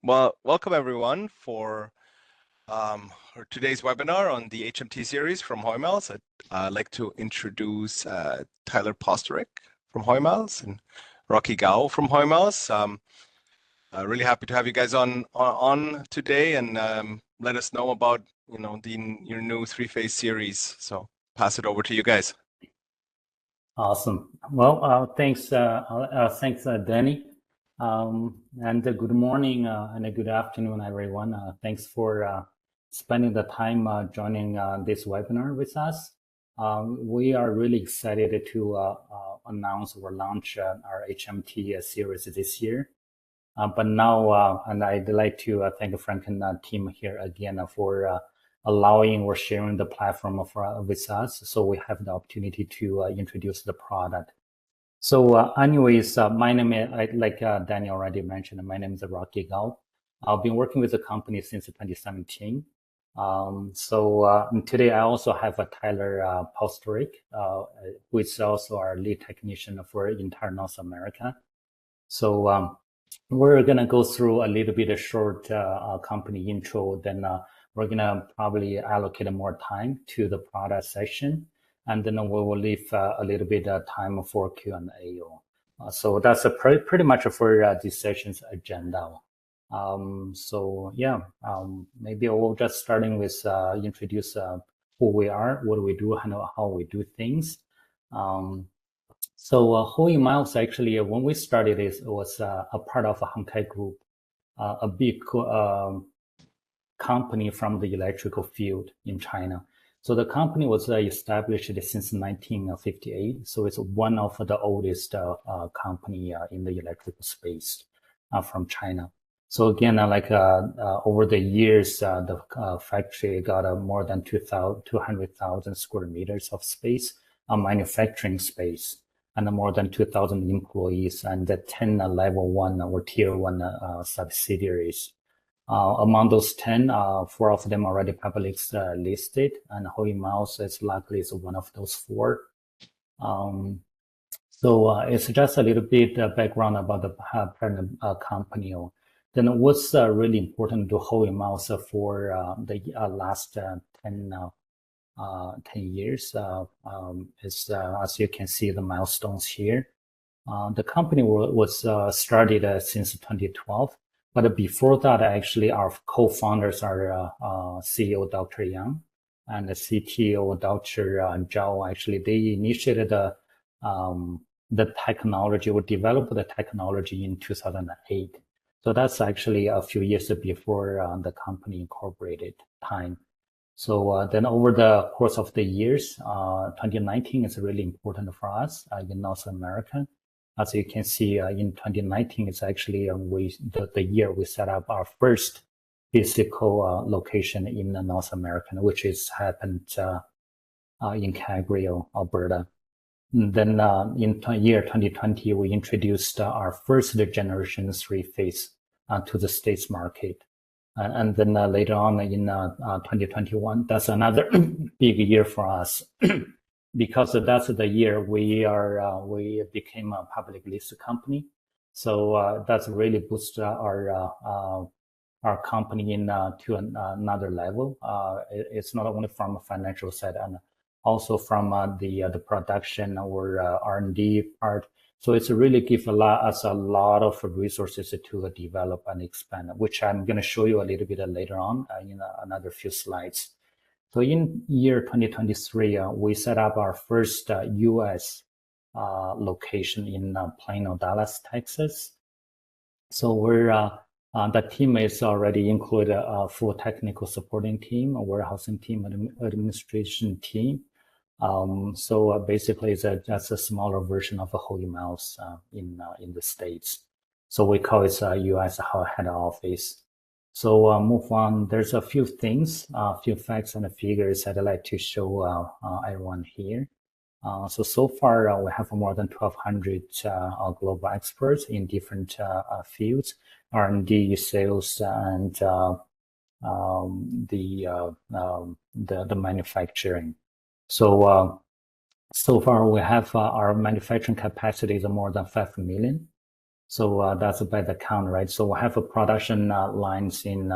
Well, welcome everyone for today's webinar on the HMT series from Hoymiles. I'd like to introduce Tyler Posterick from Hoymiles and Rocky Gao from Hoymiles. Really happy to have you guys on today and let us know about your new three-phase series. So pass it over to you guys. Awesome. Well, thanks, Danny. And good morning and good afternoon, everyone. Thanks for spending the time joining this webinar with us. We are really excited to announce or launch our HMT series this year. But now, and I'd like to thank the Franken team here again for allowing or sharing the platform with us, so we have the opportunity to introduce the product. So anyways, my name is, like Danny already mentioned, my name is Rocky Gao. I've been working with the company since 2017. Today I also have Tyler Posterick, who is also our lead technician for entire North America. So we're gonna go through a little bit of short company intro, then we're gonna probably allocate more time to the product session, and then we will leave a little bit of time for Q&A. So that's pretty much for this session's agenda. Maybe we'll just starting with introduce who we are, what we do, and how we do things. Hoymiles actually, when we started this, it was a part of a Hankai Group, a big company from the electrical field in China. So the company was established since 1958. So it's one of the oldest company in the electrical space from China. So again, over the years, the factory got more than 200,000 square meters of space, manufacturing space, and more than 2,000 employees, and the 10 level 1 or tier 1 subsidiaries. Among those 10, 4 of them already publicly listed, and Hoymiles is likely one of those 4. It's just a little bit background about the parent company. Then what's really important to Hoymiles for the last 10 years is, as you can see, the milestones here. The company was started since 2012, but before that, actually, our co-founders are CEO Dr. Yang and the CTO Dr. Zhao. Actually, they initiated the technology or developed the technology in 2008. So that's actually a few years before the company incorporated time. So then over the course of the years, 2019 is really important for us in North America. As you can see, in 2019, it's actually the year we set up our first physical location in North America, which is happened in Calgary, Alberta. And then in year 2020, we introduced our first generation three-phase to the States market. And then later on in 2021, that's another big year for us because that's the year we became a public listed company. So that's really boosted our company to another level. It's not only from a financial side and also from the production or R&D part. So it's really give us a lot of resources to develop and expand, which I'm going to show you a little bit later on in another few slides. So in year 2023, we set up our first U.S. location in Plano, Dallas, Texas. So the team is already included a full technical supporting team, a warehousing team, administration team. So basically, it's just a smaller version of a Hoymiles in the States. So we call it U.S. head office. So move on. There's a few things, a few facts and figures I'd like to show everyone here. So far, we have more than 1,200 global experts in different fields, R&D, sales, and the manufacturing. So far we have our manufacturing capacity is more than 5 million. So that's by the count, right? So we have a production lines in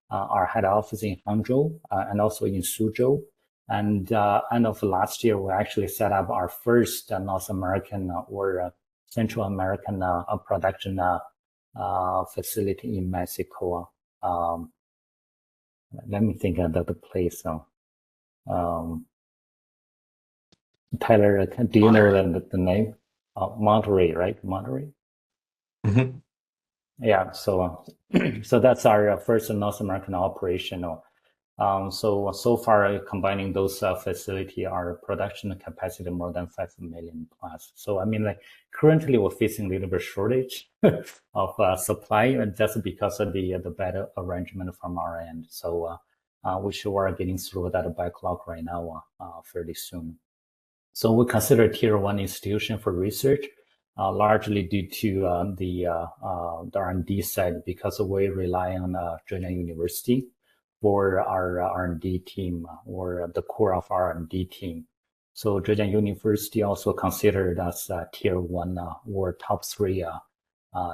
our head office in Hangzhou and also in Suzhou. And end of last year, we actually set up our first North American or Central American production facility in Mexico. Let me think of the place. Tyler, do you know the name? Monterey, right? Monterey. Mm-hmm. Yeah. So, so that's our first North American operational. So far, combining those facility, our production capacity more than 5 million plus. So I mean, like currently we're facing a little bit shortage of supply, just because of the better arrangement from our end. So we sure are getting through that backlog right now, fairly soon. So we consider tier one institution for research, largely due to the R&D side, because we rely on Zhejiang University for our R&D team, or the core of our R&D team. So Zhejiang University also considered as tier one or top three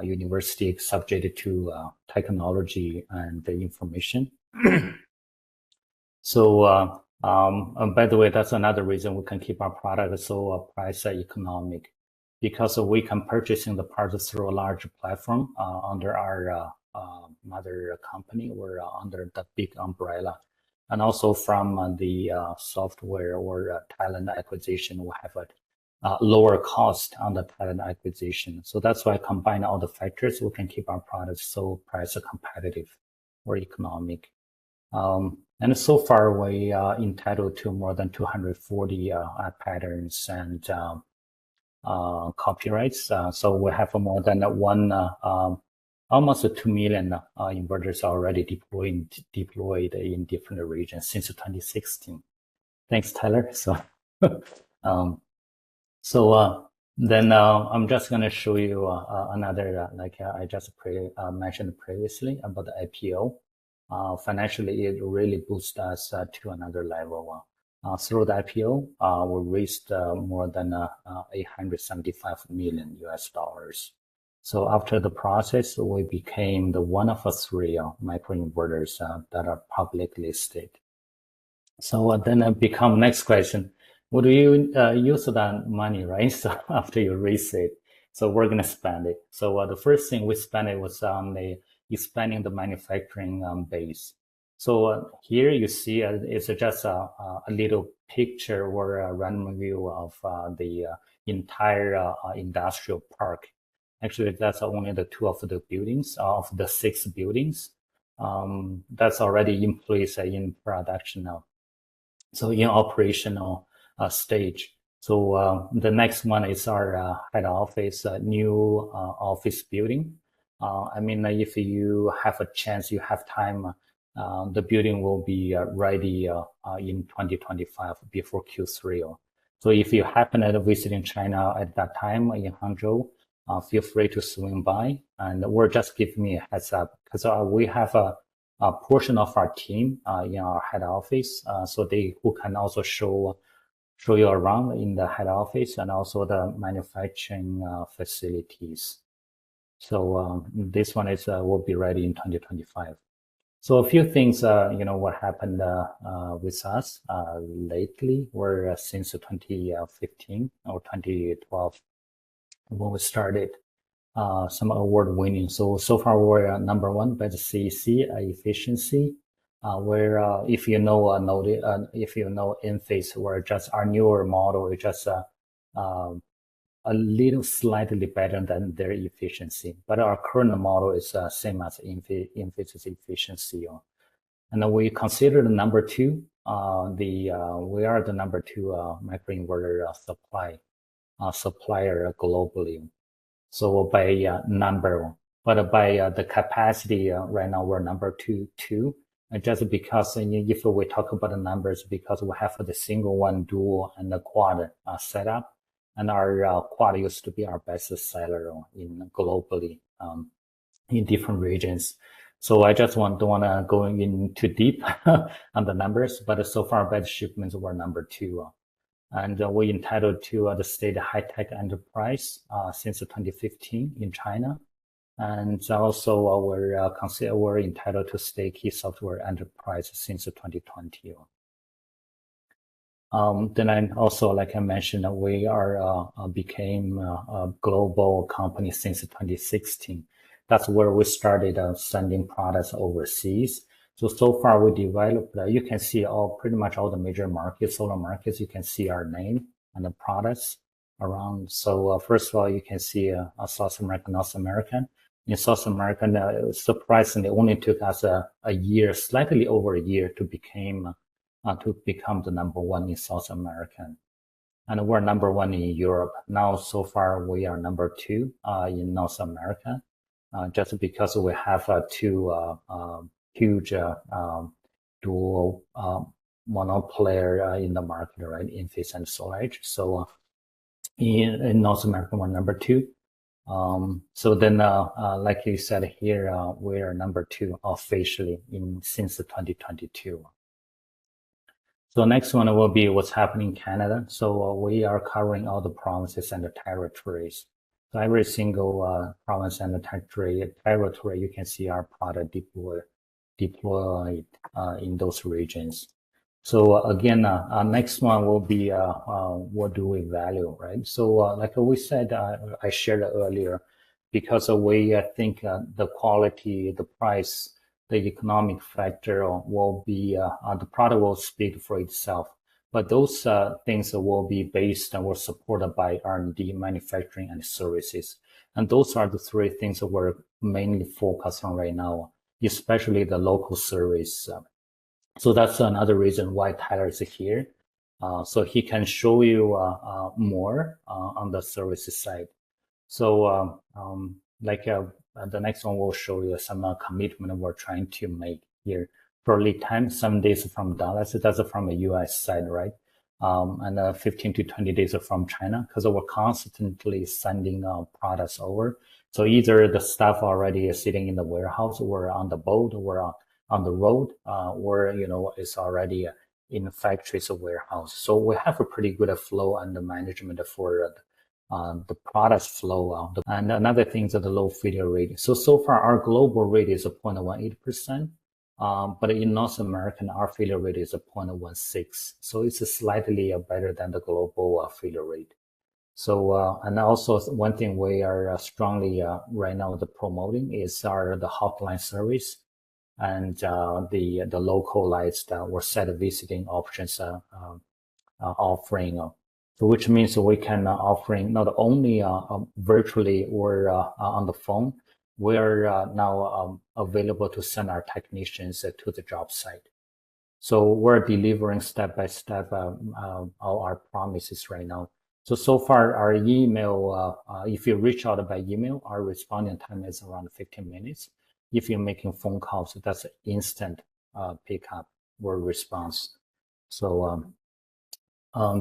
university subject to technology and the information. So, by the way, that's another reason we can keep our product so price economic, because we can purchasing the parts through a large platform under our mother company, or under the big umbrella, and also from the software or talent acquisition, we have a lower cost on the talent acquisition. So that's why combine all the factors, we can keep our products so price competitive or economic. And so far, we are entitled to more than 240 patents and copyrights. So we have more than almost 2 million inverters already deployed in different regions since 2016. Thanks, Tyler. So, um, then I'm just going to show you another, like I just mentioned previously about the IPO. Financially, it really boosts us to another level. Through the IPO, we raised more than 875 million US dollars. So after the process, we became the one of the three microinverters that are publicly listed. So then become next question. What do you use that money, right? So after you raise it, so we're gonna spend it. So the first thing we spent it was on the expanding the manufacturing base. So here you see it's just a little picture or a random view of the entire industrial park. Actually, that's only the two of the buildings of the 6 buildings. That's already in place in production now. So in operational stage. So the next one is our head office, new office building. I mean, if you have a chance, you have time, the building will be ready in 2025 before Q3. So if you happen to visit in China at that time in Hangzhou, feel free to swing by, and or just give me a heads up, because we have a portion of our team in our head office, so they who can also show you around in the head office and also the manufacturing facilities. So this one is will be ready in 2025. So a few things, what happened with us lately, or since 2015 or 2012 when we started. Some award winning. So far we're number one by the CEC efficiency. Where if you know Enphase, we're just our newer model is just a little slightly better than their efficiency, but our current model is same as Enphase's efficiency. And then we consider the number two. We are the number two microinverter supplier globally. So by number, but by the capacity, right now we're number two. Just because if we talk about the numbers, because we have the single one, dual, and the quad setup, and our quad used to be our best seller in globally in different regions. So I just don't want to go in too deep on the numbers, but so far by the shipments we're number two. And we're entitled to the state high-tech enterprise since 2015 in China. And also we're entitled to state key software enterprise since 2020. Then I also, like I mentioned, we became a global company since 2016. That's where we started sending products overseas. So far we developed, you can see pretty much all the major markets, solar markets, you can see our name and the products around. So first of all, you can see South America, North America. In South America, surprisingly, it only took us a year, slightly over a year to become the number one in South America. And we're number one in Europe. Now, so far, we are number two in North America, just because we have two huge dual mono player in the market, right? In-phase and storage. So in North America, we're number two. So then, like you said here, we are number two officially since 2022. So next one will be what's happening in Canada. So we are covering all the provinces and the territories. So every single province and the territory, you can see our product deployed in those regions. So again, next one will be what do we value, right? So like we said, I shared earlier, because we think the quality, the price, the economic factor will be, the product will speak for itself. But those things will be based and were supported by R&D, manufacturing, and services. And those are the three things that we're mainly focused on right now, especially the local service. So that's another reason why Tyler is here. So he can show you more on the services side. So the next one will show you some commitment we're trying to make here. For lead time, 7 days from Dallas, that's from the US side, right? And 15 to 20 days from China, because we're constantly sending products over. So either the stuff already is sitting in the warehouse, or on the boat, or on the road, or it's already in the factory's warehouse. So we have a pretty good flow and the management for the product flow. And another thing is the low failure rate. So far our global rate is 0.18%, but in North America, our failure rate is 0.16. So it's slightly better than the global failure rate. So, and also one thing we are strongly right now promoting is the hotline service and the localized or set visiting options offering. So which means we can offering not only virtually or on the phone, we're now available to send our technicians to the job site. So we're delivering step by step all our promises right now. So far our email, if you reach out by email, our responding time is around 15 minutes. If you're making phone calls, that's instant pickup or response. So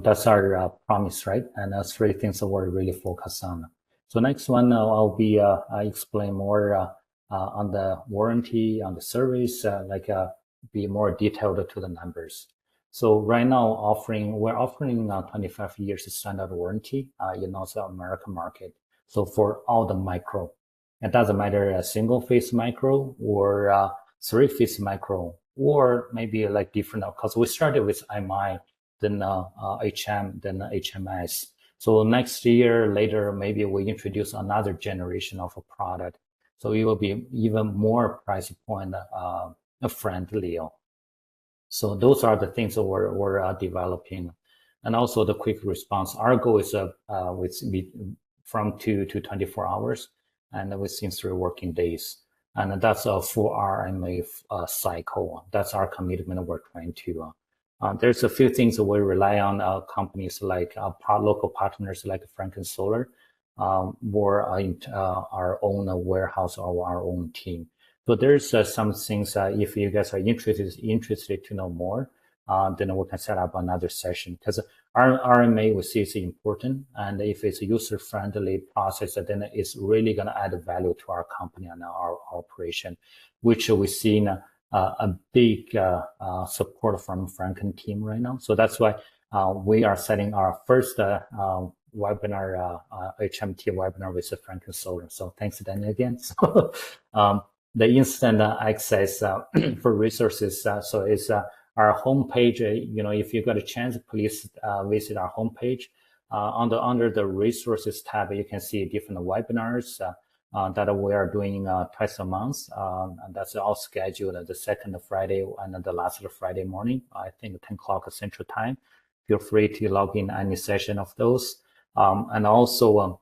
that's our promise, right? And that's three things that we're really focused on. So next one, I'll be I explain more on the warranty, on the service, be more detailed to the numbers. So right now, we're offering 25 years standard warranty in North American market. So for all the micro, it doesn't matter a single phase micro or three-phase micro, or maybe like different, because we started with MI, then HM, then HMS. So next year, later, maybe we introduce another generation of a product. So it will be even more price point friendly. So those are the things that we're developing. And also the quick response. Our goal is from 2 to 24 hours and within 3 working days. And that's a full RMA cycle. That's our commitment we're trying to. There's a few things that we rely on companies like local partners like Frankensolar, or our own warehouse or our own team. So there's some things if you guys are interested to know more, then we can set up another session, because our RMA we see is important, and if it's a user-friendly process, then it's really going to add value to our company and our operation, which we've seen a big support from Franken team right now. So that's why we are setting our first webinar, HMT webinar with Frankensolar. So thanks, Danny, again. So the instant access for resources. So it's our homepage. If you got a chance, please visit our homepage. Under the resources tab, you can see different webinars that we are doing twice a month. And that's all scheduled the second Friday and the last Friday morning, I think 10 o'clock Central Time. Feel free to log in any session of those. And also,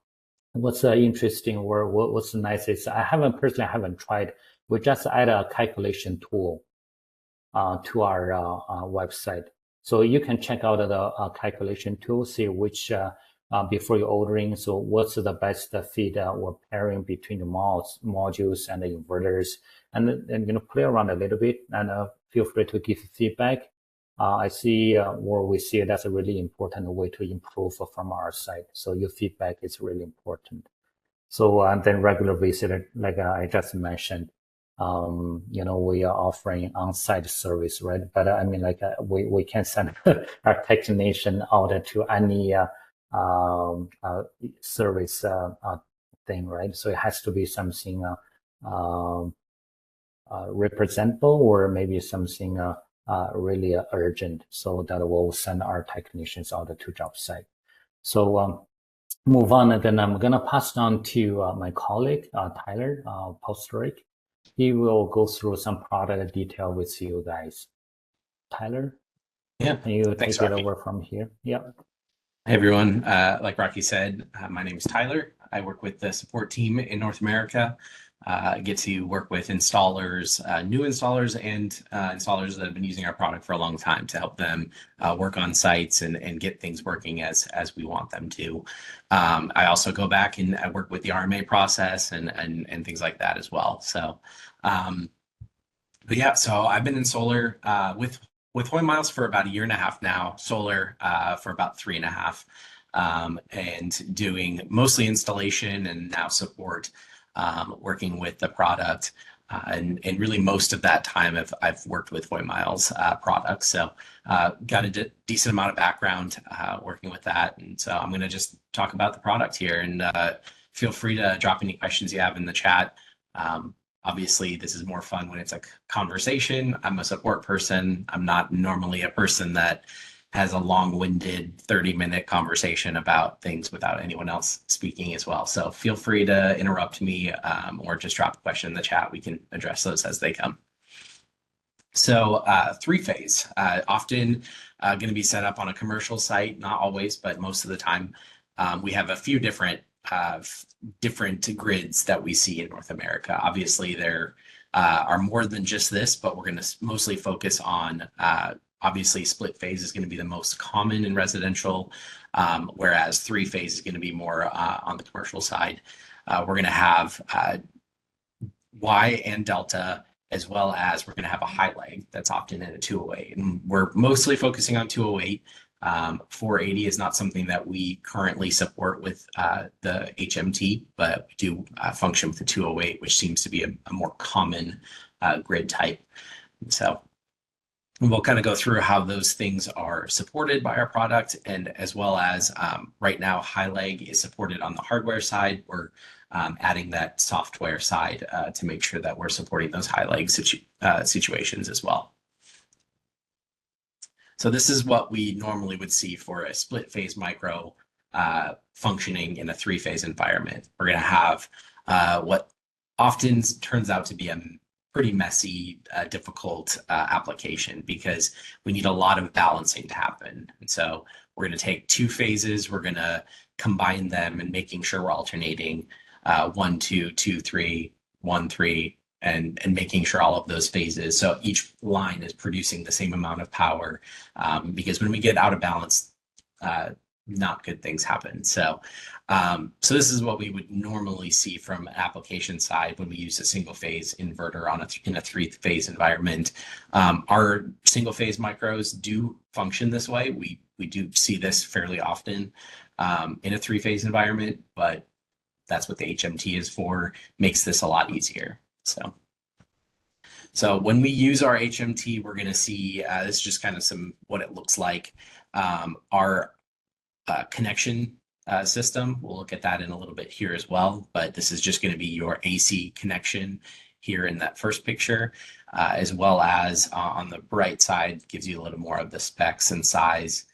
what's interesting or what's nice is I haven't tried. We just add a calculation tool to our website. So you can check out the calculation tool, see which before you're ordering. So what's the best feed or pairing between the modules and the inverters, and play around a little bit and feel free to give feedback. I see or we see that's a really important way to improve from our side. So your feedback is really important. So and then regular visitor, like I just mentioned, we are offering on-site service, right? But I mean, like we can send our technician out to any service thing, right? So it has to be something representable or maybe something really urgent, so that we'll send our technicians out to job site. So move on, and then I'm gonna pass it on to my colleague Tyler Posterick. He will go through some product detail with you guys. Tyler, yeah, can you thanks, take it Rocky. over from here? Yeah. Hey everyone, like Rocky said, my name is Tyler. I work with the support team in North America. I get to work with installers, new installers and installers that have been using our product for a long time to help them work on sites and get things working as we want them to. I also go back and I work with the RMA process and things like that as well. So, but yeah, so I've been in solar with Hoymiles for about 1.5 years now, solar for about 3.5, and doing mostly installation and now support, working with the product. And really most of that time I've worked with Hoymiles products. So got a decent amount of background working with that. And so I'm going to just talk about the product here, and feel free to drop any questions you have in the chat. Obviously, this is more fun when it's a conversation. I'm a support person. I'm not normally a person that has a long-winded 30-minute conversation about things without anyone else speaking as well. So feel free to interrupt me or just drop a question in the chat. We can address those as they come. So three-phase, often going to be set up on a commercial site, not always, but most of the time. We have a few different grids that we see in North America. Obviously, there are more than just this, but we're going to mostly focus on, obviously, split phase is going to be the most common in residential, whereas three-phase is going to be more on the commercial side. We're going to have Y and delta, as well as we're going to have a high leg that's often in a 208. And we're mostly focusing on 208. 480 is not something that we currently support with the HMT, but we do function with the 208, which seems to be a more common grid type. So we'll kind of go through how those things are supported by our product, and as well as right now, high leg is supported on the hardware side. We're adding that software side to make sure that we're supporting those high leg situations as well. So this is what we normally would see for a split phase micro functioning in a three-phase environment. We're going to have what often turns out to be a pretty messy, difficult application, because we need a lot of balancing to happen. And so we're going to take two phases, we're going to combine them and making sure we're alternating 1, 2, 2, 3, 1, 3, and making sure all of those phases, so each line is producing the same amount of power, because when we get out of balance, not good things happen. So this is what we would normally see from an application side when we use a single phase inverter in a three-phase environment. Our single phase micros do function this way. We do see this fairly often in a three-phase environment, but that's what the HMT is for, makes this a lot easier. So when we use our HMT, we're going to see this is just kind of what it looks like. Our connection system, we'll look at that in a little bit here as well, but this is just going to be your AC connection here in that first picture, as well as on the right side gives you a little more of the specs and size.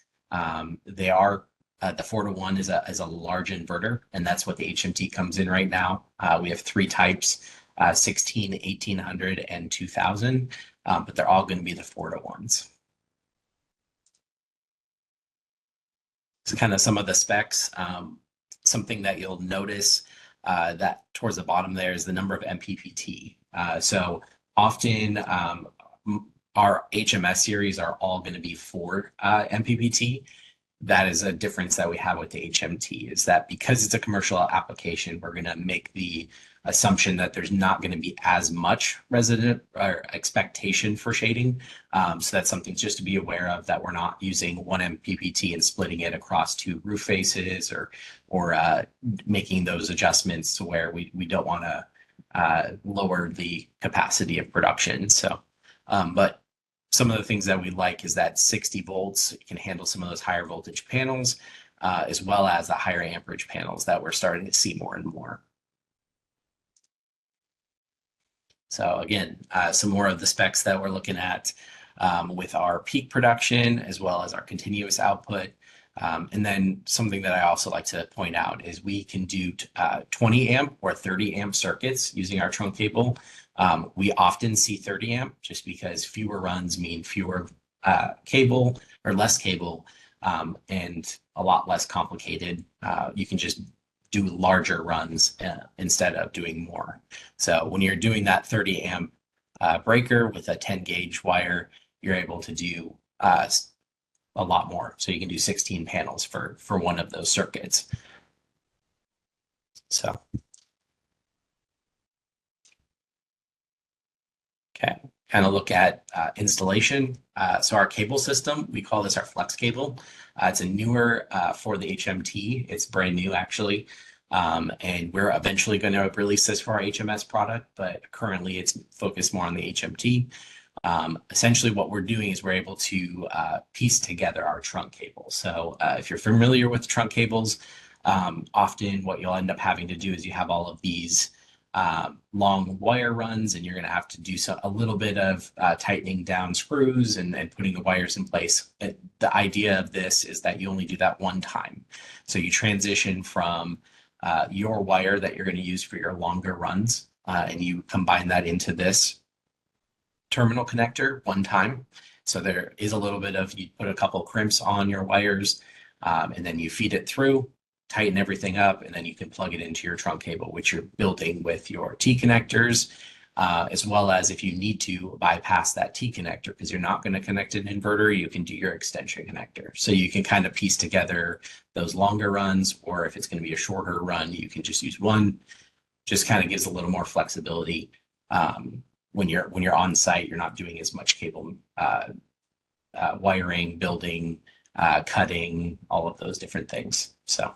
They are the 4-to-1 is a large inverter, and that's what the HMT comes in right now. We have 3 types, 16, 1800, and 2000, but they're all going to be the 4-to-1s. So kind of some of the specs. Something that you'll notice that towards the bottom there is the number of MPPT. So often our HMS series are all going to be 4 MPPT. That is a difference that we have with the HMT, is that because it's a commercial application, we're going to make the assumption that there's not going to be as much resident or expectation for shading. So that's something just to be aware of, that we're not using 1 MPPT and splitting it across 2 roof faces, or making those adjustments to where we don't want to lower the capacity of production. So, but some of the things that we like is that 60 volts, it can handle some of those higher voltage panels, as well as the higher amperage panels that we're starting to see more and more. So again, some more of the specs that we're looking at with our peak production, as well as our continuous output. And then something that I also like to point out is we can do 20 amp or 30 amp circuits using our trunk cable. We often see 30 amp just because fewer runs mean fewer cable or less cable, and a lot less complicated. You can just do larger runs instead of doing more. So when you're doing that 30 amp breaker with a 10 gauge wire, you're able to do a lot more. So you can do 16 panels for one of those circuits. So, okay, kind of look at installation. So our cable system, we call this our flex cable. It's a newer for the HMT. It's brand new actually. And we're eventually going to release this for our HMS product, but currently it's focused more on the HMT. Essentially what we're doing is we're able to piece together our trunk cable. So if you're familiar with trunk cables, often what you'll end up having to do is you have all of these long wire runs, and you're going to have to do a little bit of tightening down screws and putting the wires in place. The idea of this is that you only do that one time. So you transition from your wire that you're going to use for your longer runs, and you combine that into this terminal connector one time. So there is a little bit of, you put a couple crimps on your wires, and then you feed it through, tighten everything up, and then you can plug it into your trunk cable, which you're building with your T connectors, as well as if you need to bypass that T connector because you're not going to connect an inverter, you can do your extension connector. So you can kind of piece together those longer runs, or if it's going to be a shorter run, you can just use one. Just kind of gives a little more flexibility. When you're on site, you're not doing as much cable wiring, building, cutting, all of those different things. So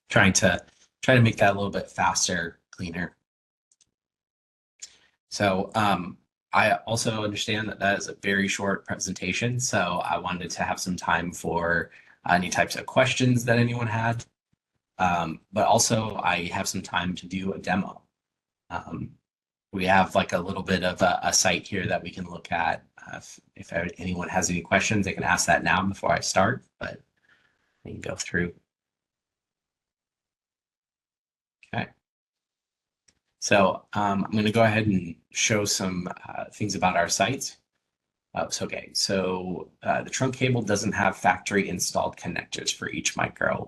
trying to make that a little bit faster, cleaner. So I also understand that that is a very short presentation, so I wanted to have some time for any types of questions that anyone had. But also I have some time to do a demo. We have like a little bit of a site here that we can look at. If anyone has any questions, they can ask that now before I start, but we can go through. Okay. So I'm going to go ahead and show some things about our site. Okay, so the trunk cable doesn't have factory installed connectors for each micro.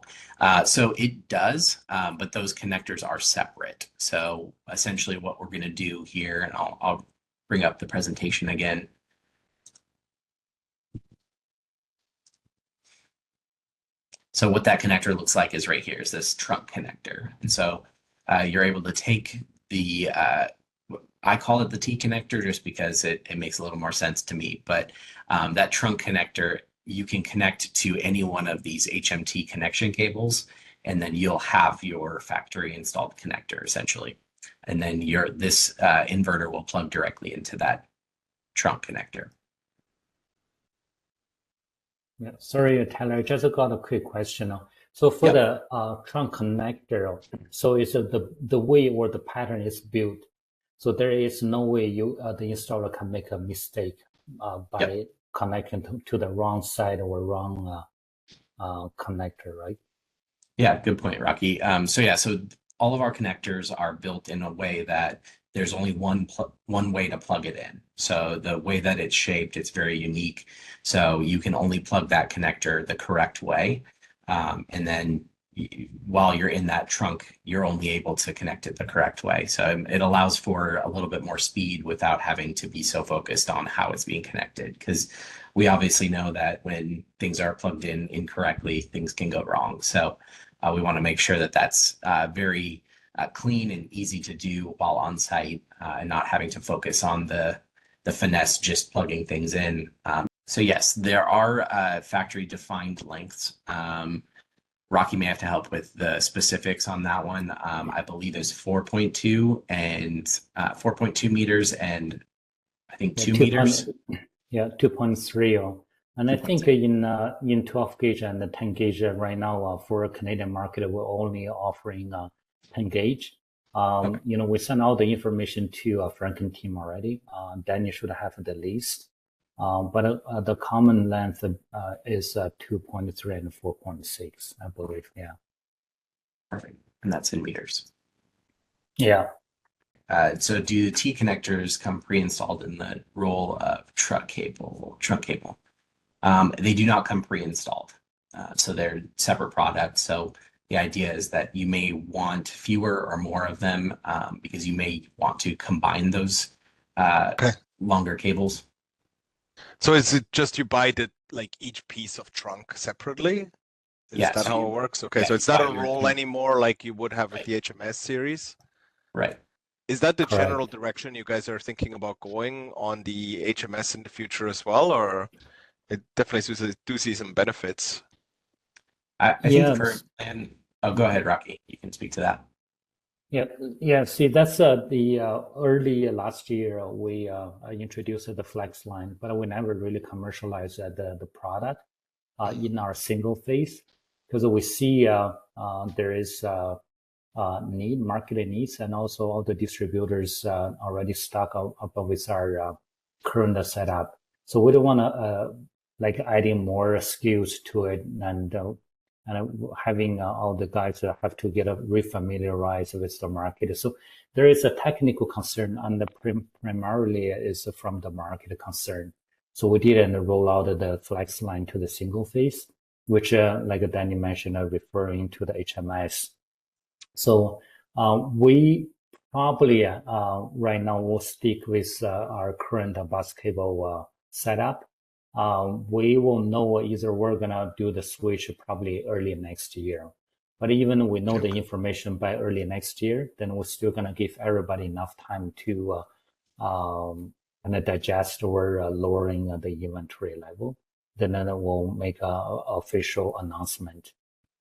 So it does, but those connectors are separate. So essentially what we're going to do here, and I'll bring up the presentation again. So what that connector looks like is right here, is this trunk connector. And so you're able to take the I call it the T connector just because it makes a little more sense to me. But that trunk connector, you can connect to any one of these HMT connection cables, and then you'll have your factory installed connector essentially. And then this inverter will plug directly into that trunk connector. Yeah, sorry, Tyler, I just got a quick question. So for Yeah. the trunk connector, so is the way or the pattern is built, so there is no way you the installer can make a mistake by Yep. connecting to the wrong side or wrong connector, right? Yeah, good point, Rocky. So all of our connectors are built in a way that there's only one way to plug it in. So the way that it's shaped, it's very unique. So you can only plug that connector the correct way. And then while you're in that trunk, you're only able to connect it the correct way. So it allows for a little bit more speed without having to be so focused on how it's being connected. Because we obviously know that when things are plugged in incorrectly, things can go wrong. So we want to make sure that that's very clean and easy to do while on site and not having to focus on the finesse just plugging things in. So yes, there are factory defined lengths. Rocky may have to help with the specifics on that one. I believe it's 4.2 and 4.2 meters and I think Yeah, 2 meters. Yeah, 2.3. And I think 2.3. in 12 gauge and the 10 gauge right now for a Canadian market, we're only offering 10 gauge. Okay. We sent all the information to Franken team already. Danny should have the list. But the common length is 2.3 and 4.6, I believe. Yeah. Perfect. And that's in meters. Yeah. So do the T connectors come pre-installed in the roll of truck cable? They do not come pre-installed. So they're separate products. So the idea is that you may want fewer or more of them because you may want to combine those Okay. longer cables. So is it just you buy like each piece of trunk separately? Is Yeah, that so how it you works? Okay, yeah, so you it's not buy a roll anymore like you would have with the HMS series. right. Is that the general Correct. direction you guys are thinking about going on the HMS in the future as well, or it definitely do see some benefits? I think the Yeah. current plan. Oh, go ahead, Rocky. You can speak to that. Yeah, yeah. See, that's the early last year we introduced the Flex line, but we never really commercialized the product in our single phase because we see there is market needs, and also all the distributors already stock up with our current setup. So we don't want to like adding more SKUs to it and having all the guys that have to get refamiliarized with the market. So there is a technical concern, and primarily is from the market concern. So we didn't roll out the Flex line to the single phase, which, like Danny mentioned, referring to the HMS. So we probably right now will stick with our current bus cable setup. We will know either we're gonna do the switch probably early next year. But even we know the information by early next year, then we're still gonna give everybody enough time to kind of digest or lowering the inventory level. Then we'll make a official announcement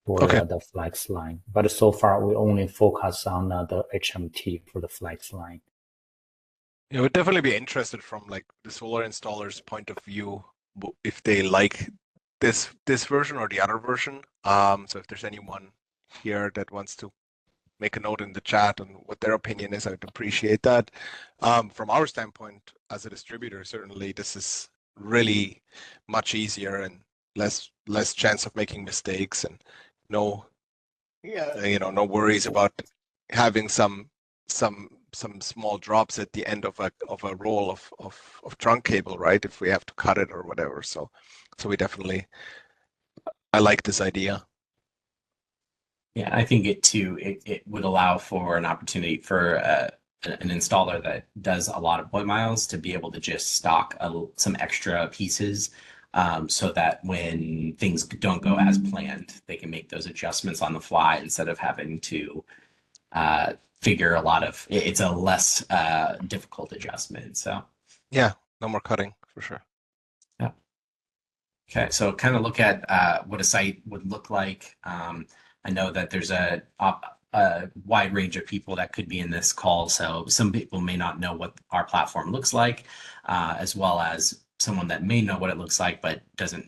for Okay. the Flex line. But so far, we only focus on the HMT for the Flex line. It would definitely be interested from like the solar installer's point of view if they like this version or the other version. So if there's anyone here that wants to make a note in the chat on what their opinion is, I'd appreciate that. From our standpoint as a distributor, certainly this is really much easier and less chance of making mistakes and no worries about having some small drops at the end of a roll of trunk cable, right? If we have to cut it or whatever. So I like this idea. Yeah, I think it would allow for an opportunity for an installer that does a lot of Hoymiles to be able to just stock some extra pieces so that when things don't go as planned, they can make those adjustments on the fly instead of having to figure it's a less difficult adjustment. So Yeah, no more cutting for sure. yeah. Okay, so kind of look at what a site would look like. I know that there's a wide range of people that could be in this call. So some people may not know what our platform looks like, as well as someone that may know what it looks like, but doesn't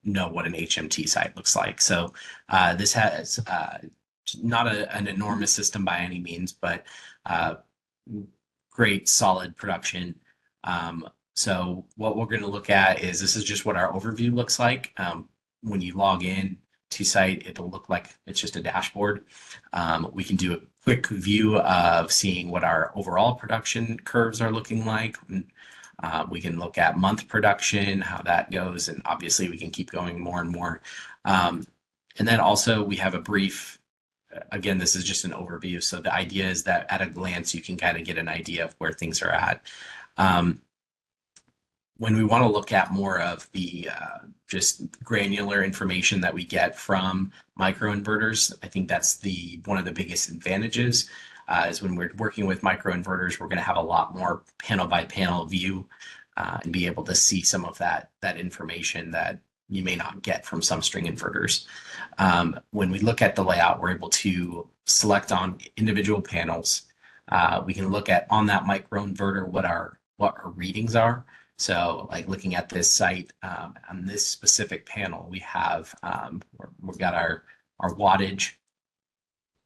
know what an HMT site looks like. So this has not an enormous system by any means, but great solid production. So what we're going to look at is this is just what our overview looks like. When you log in to site, it'll look like it's just a dashboard. We can do a quick view of seeing what our overall production curves are looking like. We can look at month production, how that goes, and obviously we can keep going more and more. And then also we have a brief, again, this is just an overview. So the idea is that at a glance, you can kind of get an idea of where things are at. When we want to look at more of the just granular information that we get from microinverters, I think that's one of the biggest advantages is when we're working with microinverters, we're going to have a lot more panel by panel view and be able to see some of that information that you may not get from some string inverters. When we look at the layout, we're able to select on individual panels. We can look at on that microinverter what our readings are. So like looking at this site on this specific panel, we have we've got our wattage,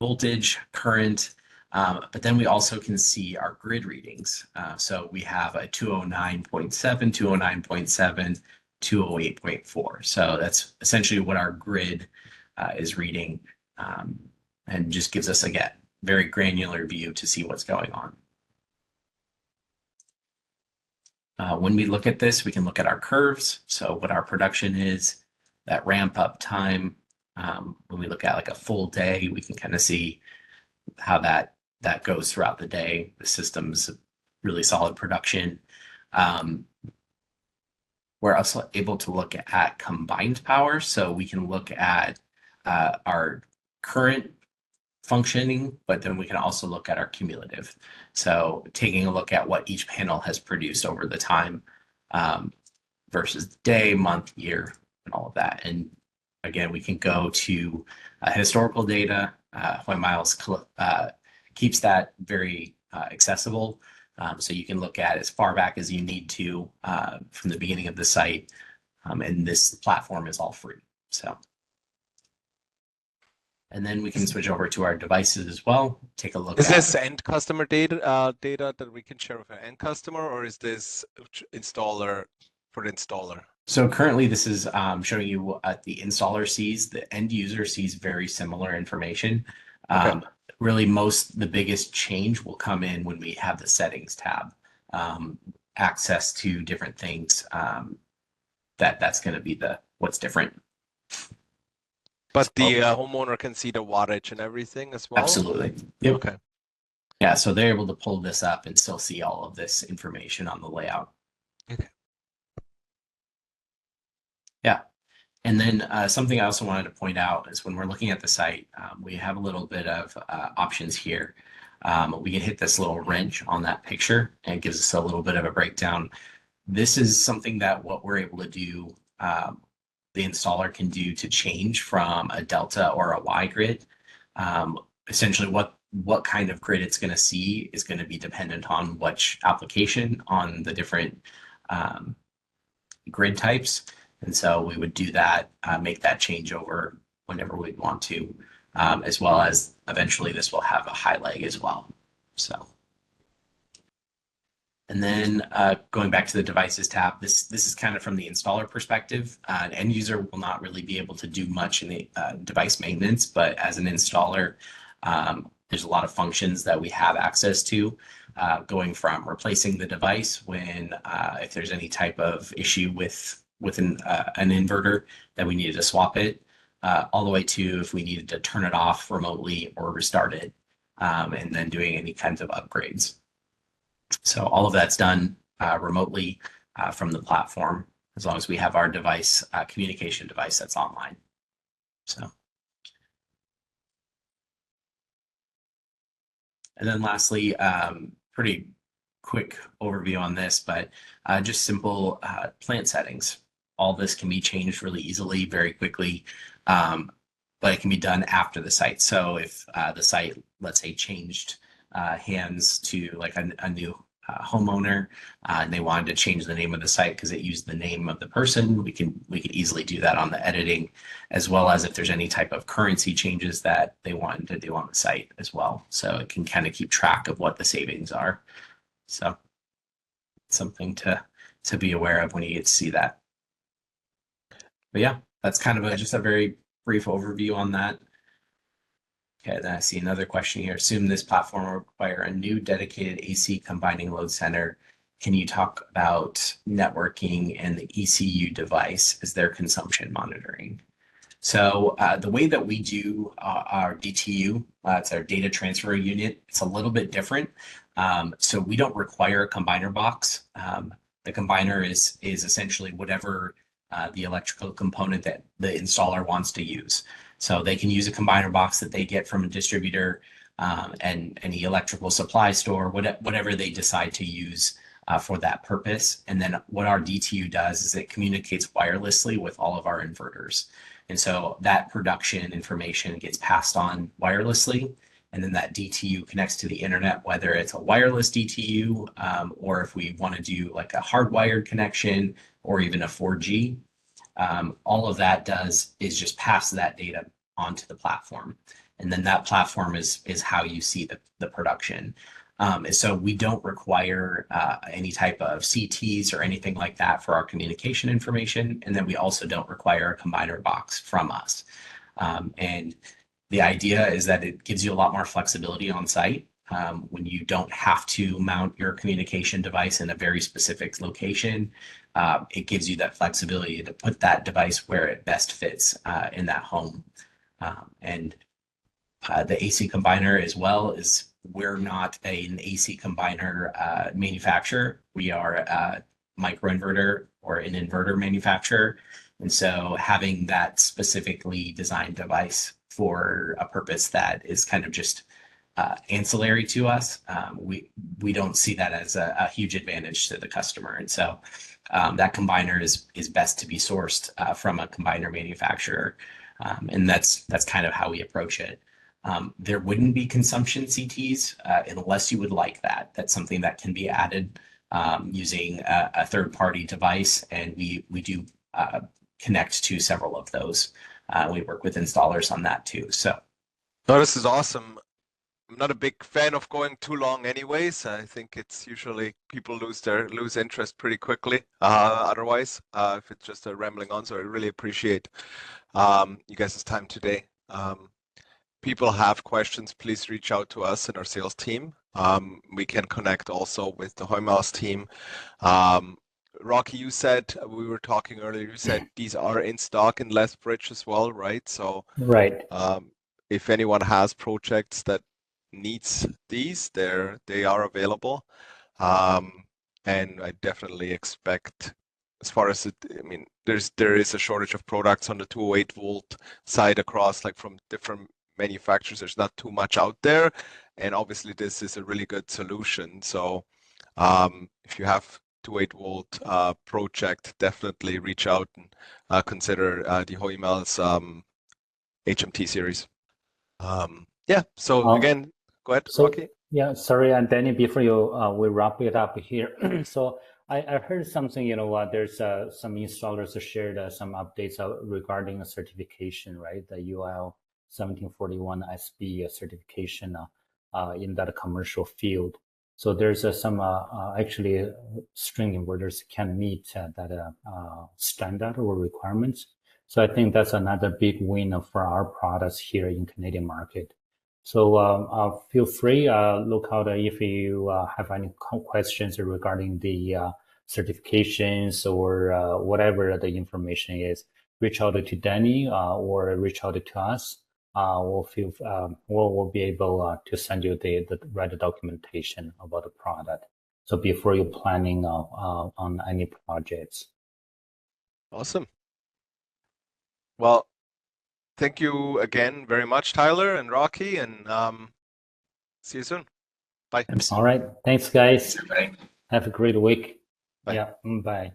voltage, current, but then we also can see our grid readings. So we have a 209.7, 209.7, 208.4. So that's essentially what our grid is reading and just gives us, again, very granular view to see what's going on. When we look at this, we can look at our curves. So what our production is, that ramp up time. When we look at like a full day, we can kind of see how that goes throughout the day. The system's really solid production. We're also able to look at combined power. So we can look at our current functioning, but then we can also look at our cumulative. So taking a look at what each panel has produced over the time versus day, month, year, and all of that. And again, we can go to historical data. Hoymiles keeps that very accessible. So you can look at as far back as you need to from the beginning of the site. And this platform is all free. So. And then we can switch over to our devices as well. Take a look. Is this end customer data that we can share with an end customer, or is this installer for the installer? So currently, this is showing you what the installer sees. The end user sees very similar information. Okay. Really, the biggest change will come in when we have the settings tab, access to different things. That's going to be what's different. But the homeowner can see the wattage and everything as well? Absolutely. Yep. Okay. Yeah, so they're able to pull this up and still see all of this information on the layout. Okay. Yeah. And then something I also wanted to point out is when we're looking at the site, we have a little bit of options here. We can hit this little wrench on that picture and it gives us a little bit of a breakdown. This is something that what we're able to do the installer can do to change from a delta or a Y grid. Essentially what kind of grid it's going to see is going to be dependent on which application on the different grid types. And so we would do that, make that changeover whenever we'd want to, as well as eventually this will have a high leg as well. So. And then going back to the devices tab, this is kind of from the installer perspective. An end user will not really be able to do much in the device maintenance, but as an installer, there's a lot of functions that we have access to, going from replacing the device when if there's any type of issue with an inverter that we needed to swap it, all the way to if we needed to turn it off remotely or restart it, and then doing any kinds of upgrades. So all of that's done remotely from the platform, as long as we have our device, communication device that's online. So. And then lastly, pretty quick overview on this, but just simple plant settings. All this can be changed really easily, very quickly, but it can be done after the site. So if the site, let's say, changed hands to like a new homeowner, and they wanted to change the name of the site because it used the name of the person. We could easily do that on the editing, as well as if there's any type of currency changes that they wanted to do on the site as well. So it can kind of keep track of what the savings are. So something to be aware of when you get to see that. But yeah, that's kind of just a very brief overview on that. Okay, then I see another question here. Assume this platform will require a new dedicated AC combining load center. Can you talk about networking and the ECU device as their consumption monitoring? So the way that we do our DTU, it's our data transfer unit, it's a little bit different. So we don't require a combiner box. The combiner is essentially whatever the electrical component that the installer wants to use. So they can use a combiner box that they get from a distributor and any electrical supply store, whatever they decide to use for that purpose. And then what our DTU does is it communicates wirelessly with all of our inverters. And so that production information gets passed on wirelessly. And then that DTU connects to the internet, whether it's a wireless DTU or if we want to do like a hardwired connection or even a 4G. All of that does is just pass that data onto the platform. And then that platform is how you see the production. So we don't require any type of CTs or anything like that for our communication information. And then we also don't require a combiner box from us. And the idea is that it gives you a lot more flexibility on site when you don't have to mount your communication device in a very specific location. It gives you that flexibility to put that device where it best fits in that home. And the AC combiner as well is we're not an AC combiner manufacturer. We are a microinverter or an inverter manufacturer. And so having that specifically designed device for a purpose that is kind of just ancillary to us, we don't see that as a huge advantage to the customer. And so that combiner is best to be sourced from a combiner manufacturer. And that's kind of how we approach it. There wouldn't be consumption CTs unless you would like that. That's something that can be added using a third-party device, and we do connect to several of those. We work with installers on that too. So, no, this is awesome. I'm not a big fan of going too long anyways. I think it's usually people lose interest pretty quickly otherwise if it's just a rambling on. So I really appreciate you guys' time today. People have questions, please reach out to us and our sales team. We can connect also with the Hoymiles team. Rocky, you said, we were talking earlier, you said these are in stock in Lethbridge as well, right? So right. If anyone has projects that needs these, they are available. And I definitely expect, as far as there is a shortage of products on the 208 volt side across, like from different manufacturers. There's not too much out there, and obviously this is a really good solution. So if you have 208 volt project, definitely reach out and consider the Hoymiles HMT series. Yeah. So again, go ahead, Rocky. Yeah, sorry, and Danny, before we wrap it up here. So I heard something, there's some installers shared some updates regarding a certification, right? The UL 1741 SB certification in that commercial field. So there's some actually string inverters can meet that standard or requirements. So I think that's another big win for our products here in Canadian market. So feel free, look out if you have any questions regarding the certifications or whatever the information is, reach out to Danny or reach out to us. We'll be able to send you the right documentation about the product. So before you're planning on any projects. Awesome. Well, thank you again very much, Tyler and Rocky, and see you soon. Bye. All right. Thanks, guys. Bye. Have a great week. Bye. Yeah. Bye.